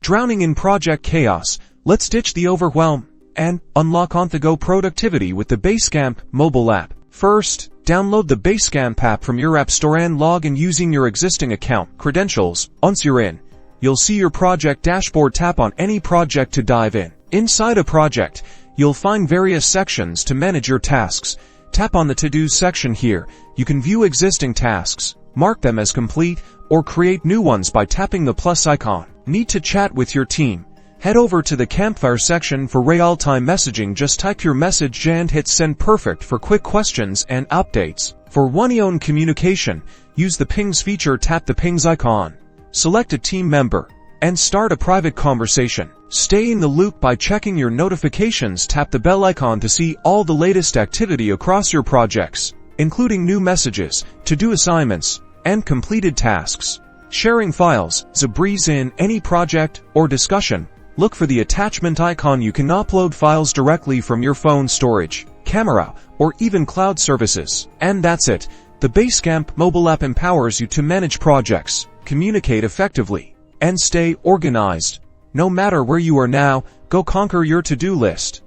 Drowning in project chaos? Let's ditch the overwhelm and unlock on-the-go productivity with the Basecamp mobile app. First, download the Basecamp app from your app store and log in using your existing account credentials. Once you're in, you'll see your project dashboard. Tap on any project to dive in. Inside a project, you'll find various sections to manage your tasks. Tap on the To-Do section here. You can view existing tasks, mark them as complete, or create new ones by tapping the plus icon. Need to chat with your team? Head over to the Campfire section for real-time messaging. Just type your message and hit send. Perfect for quick questions and updates. For one-on-one communication, use the pings feature. Tap the pings icon, select a team member, and start a private conversation. Stay in the loop by checking your notifications. Tap the bell icon to see all the latest activity across your projects, including new messages, to-do assignments, and completed tasks. Sharing files, a breeze in any project or discussion. Look for the attachment icon. You can upload files directly from your phone storage, camera, or even cloud services. And that's it. The Basecamp mobile app empowers you to manage projects, communicate effectively, and stay organized. No matter where you are now, go conquer your to-do list.